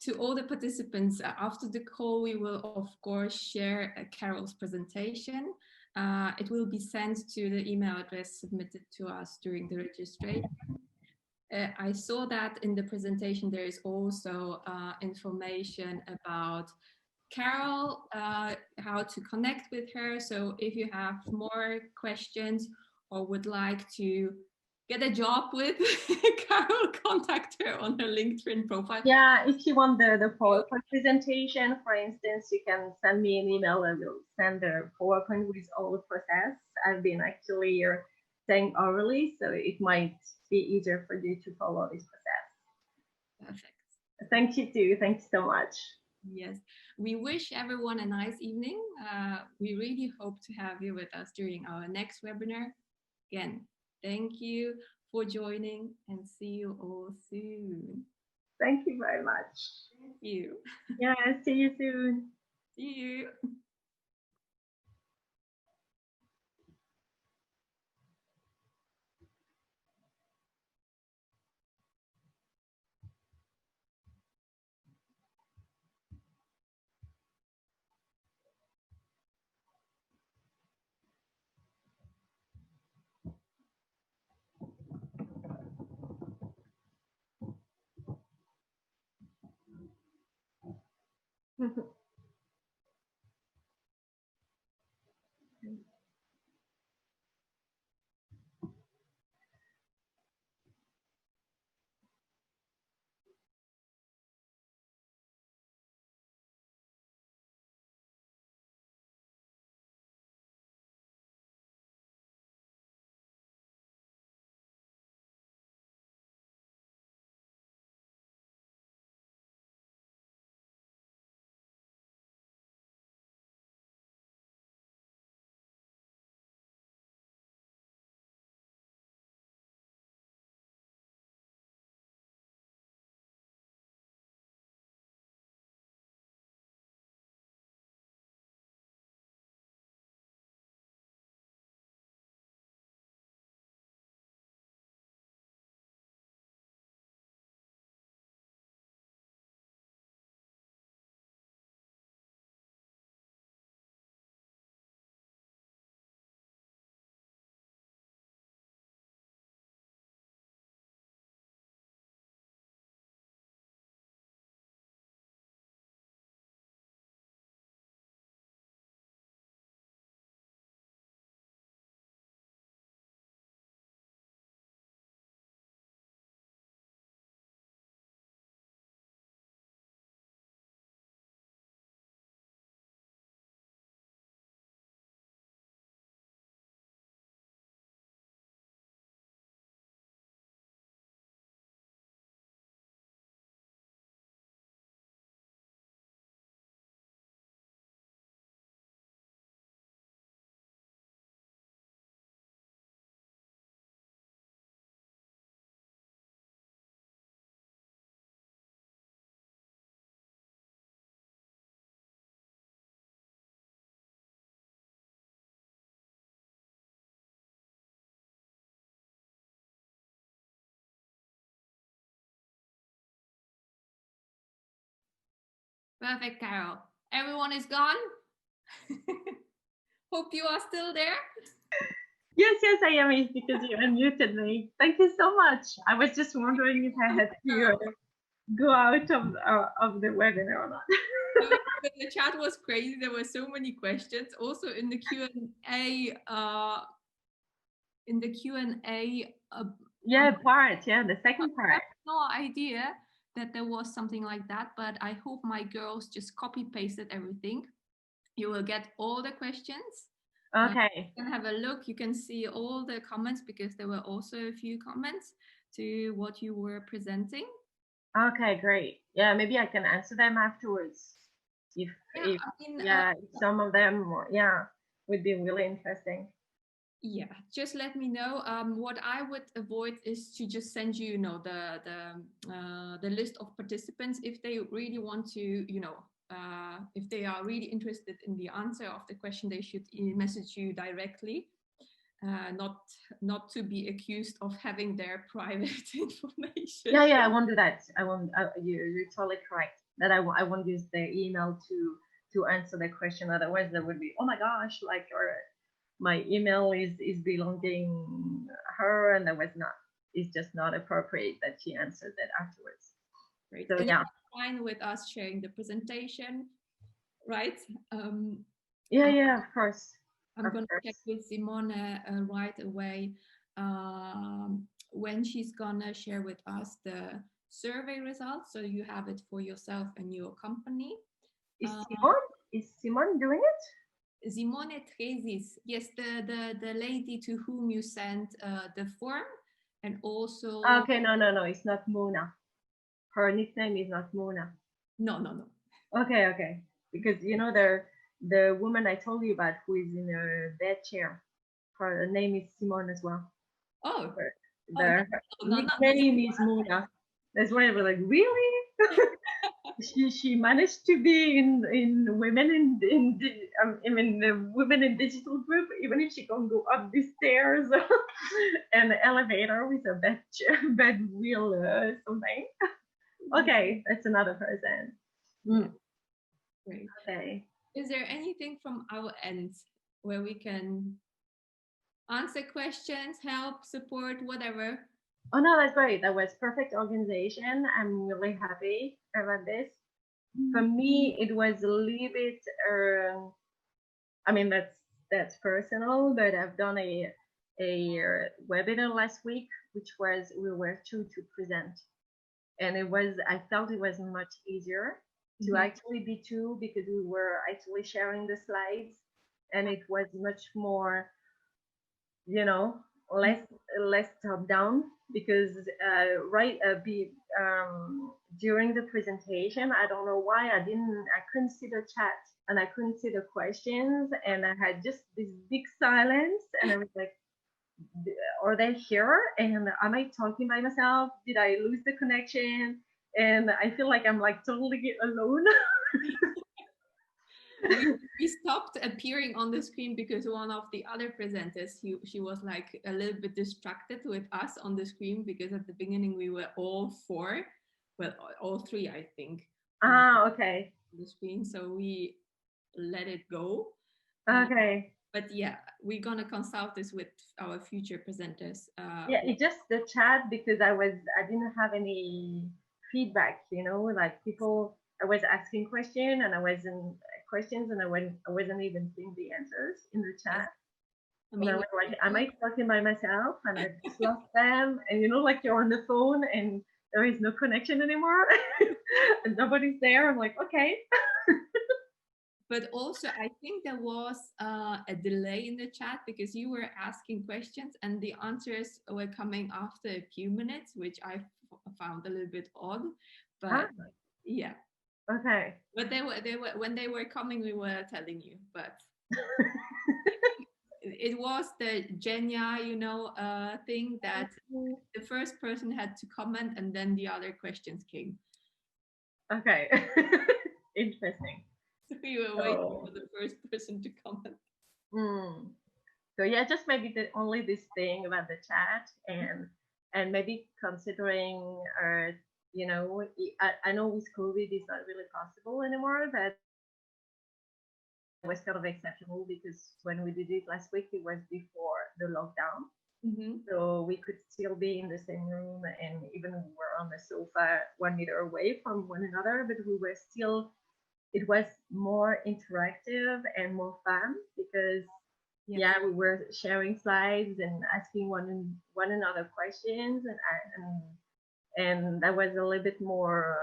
To all the participants, after the call, we will, of course, share Carol's presentation. It will be sent to the email address submitted to us during the registration. I saw that in the presentation there is also information about Carol, how to connect with her. So if you have more questions or would like to get a job with Carol, contact her on her LinkedIn profile.
Yeah, if you want the PowerPoint presentation, for instance, you can send me an email. I will send the PowerPoint with all the process. I've been actually saying orally, so it might be easier for you to follow this process.
Perfect.
Thank you too. Thanks so much.
Yes, we wish everyone a nice evening. We really hope to have you with us during our next webinar. Again, thank you for joining and see you all soon.
Thank you very much.
Thank you.
Yeah, see you soon.
See you. Perfect, Carol. Everyone is gone. Hope you are still there.
Yes, I am. It's because you unmuted me. Thank you so much. I was just wondering if I had to go out of the webinar or not.
The chat was crazy. There were so many questions. Also in the Q&A.
Yeah, part. Yeah, the second part.
I have no idea that there was something like that, but I hope my girls just copy pasted everything. You will get all the questions.
Okay.
You can have a look. You can see all the comments because there were also a few comments to what you were presenting.
Okay, great. Yeah, maybe I can answer them afterwards. If some of them, would be really interesting.
Yeah, just let me know. What I would avoid is to just send you, the list of participants. If they really want to, if they are really interested in the answer of the question, they should message you directly. Not to be accused of having their private information.
Yeah, I won't do that. I won't. You're totally correct. That I won't use the email to answer the question. Otherwise, there would be, oh my gosh, like, or my email is belonging her, and that was not. it's just not appropriate that she answered that afterwards.
Great.
So
And
yeah.
you're fine with us sharing the presentation, right?
Yeah, of course.
I'm going to check with Simone right away when she's going to share with us the survey results, so you have it for yourself and your company.
Is Simone doing it?
Simone Tresis, yes, the lady to whom you sent the form, and also.
Okay, no, it's not Mona. Her nickname is not Mona.
No.
Okay, because you know the woman I told you about who is in a bed chair. Her name is Simone as well.
Oh,
her nickname is Mona. That's why I was like, really? she managed to be in women in the women in digital group, even if she can't go up the stairs and the elevator with a bed wheel something. Okay, that's another person.
Great.
Okay.
Is there anything from our end where we can answer questions, help, support, whatever?
Oh no, that's great. That was perfect organization. I'm really happy about this. For me, it was a little bit. I mean, that's personal, but I've done a webinar last week, which was we were two to present, and I felt it was much easier to actually be two because we were actually sharing the slides, and it was much more, less top down because during the presentation, I don't know why I couldn't see the chat and I couldn't see the questions, and I had just this big silence, and I was like, are they here? And am I talking by myself? Did I lose the connection? And I feel like I'm like totally alone.
we stopped appearing on the screen because one of the other presenters, she was like a little bit distracted with us on the screen, because at the beginning we were all three, I think.
Okay.
On the screen, so we let it go.
Okay.
But yeah, we're gonna consult this with our future presenters.
It's just the chat because I didn't have any feedback, like people. I was asking questions and I wasn't even seeing the answers in the chat. I was like, am I talking by myself? And I just lost them. And like you're on the phone and there is no connection anymore and nobody's there. I'm like, okay.
But also, I think there was a delay in the chat because you were asking questions and the answers were coming after a few minutes, which I found a little bit odd. But yeah.
Okay.
But they were when they were coming, we were telling you. But it was the Genya, thing that the first person had to comment and then the other questions came.
Okay. Interesting.
So we were waiting for the first person to comment.
So yeah, just maybe only this thing about the chat and maybe considering, I know with COVID it's not really possible anymore, but it was kind of exceptional because when we did it last week, it was before the lockdown. So we could still be in the same room and even we were on the sofa 1 meter away from one another, but it was more interactive and more fun because we were sharing slides and asking one another questions, and that was a little bit more,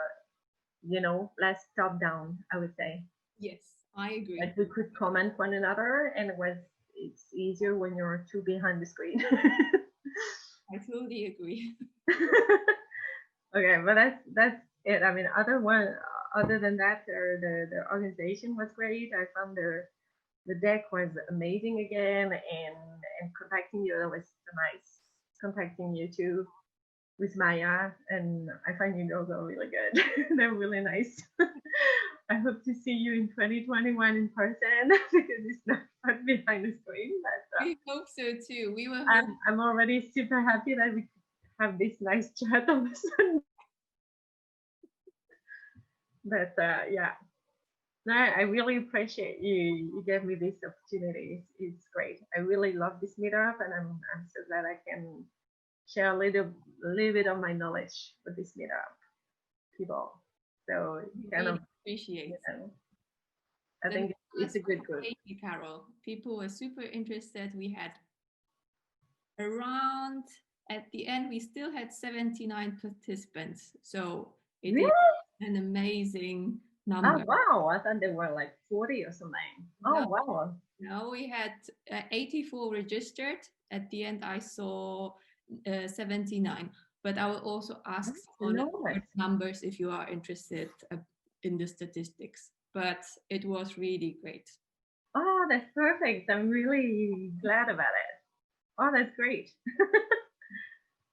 less top down, I would say.
Yes, I agree.
Like we could comment one another, and it's easier when you're two behind the screen.
I totally agree.
Okay, but that's it. I mean, other than that, the organization was great. I found the deck was amazing again, and contacting you, that was so nice. Contacting you too with Maya, and I find you girls are really good. They're really nice. I hope to see you in 2021 in person because it's not fun behind the screen. But,
we hope so too.
I'm already super happy that we have this nice chat on the Sunday. But yeah. No, I really appreciate you gave me this opportunity. It's great. I really love this meetup, and I'm so glad I can share a little bit of my knowledge with this meetup people. So kind
Really
of
appreciate.
I think it's a good group.
Thank you, Carol. People were super interested. We had around, at the end, we still had 79 participants. So it is an amazing number.
Oh, wow. I thought there were like 40 or something. Oh, wow.
No, we had 84 registered. At the end, I saw 79. But I will also ask numbers if you are interested in the statistics. But it was really great.
Oh, that's perfect. I'm really glad about it. Oh, that's great.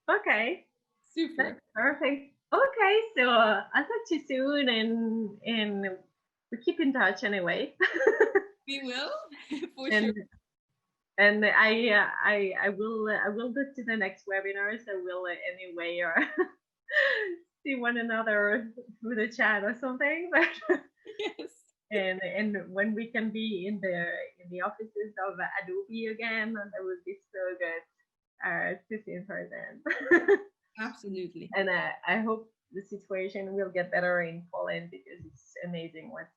Okay.
Super.
That's perfect. Okay, so I'll talk to you soon, and we keep in touch anyway.
We will, for sure.
And I will go to the next webinar, so we'll anyway or see one another through the chat or something. But
yes.
And when we can be in the offices of Adobe again, that would be so good to see in person.
Absolutely.
And I hope the situation will get better in Poland, because it's amazing what's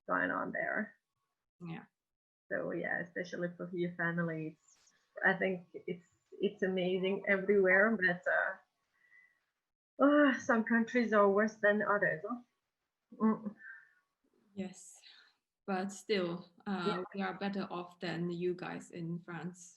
going on there.
Yeah.
So yeah, especially for your family, I think it's amazing everywhere, but some countries are worse than others. Huh?
Yes, but still, we are better off than you guys in France.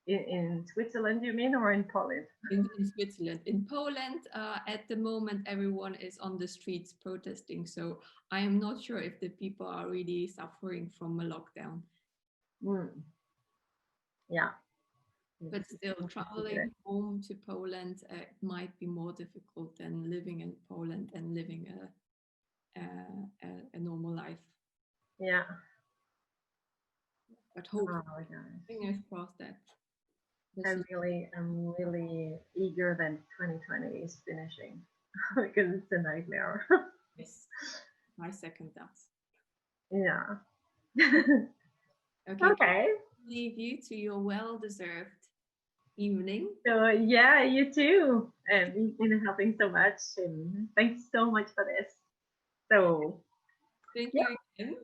In Switzerland, you mean, or in Poland?
In Switzerland. In Poland, at the moment, everyone is on the streets protesting. So I am not sure if the people are really suffering from a lockdown.
Yeah.
But still, traveling home to Poland might be more difficult than living in Poland and living a normal life.
Yeah.
But hopefully, fingers crossed that.
I'm really eager that 2020 is finishing, because it's a nightmare.
Yes, I second that.
Yeah.
Okay. Leave you to your well-deserved evening.
So yeah, you too, and you've been helping so much, and thanks so much for this. So
thank you again.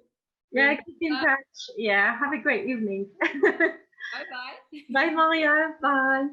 Yeah, keep in touch. Yeah, have a great evening.
Bye-bye.
Bye, Maria. Bye.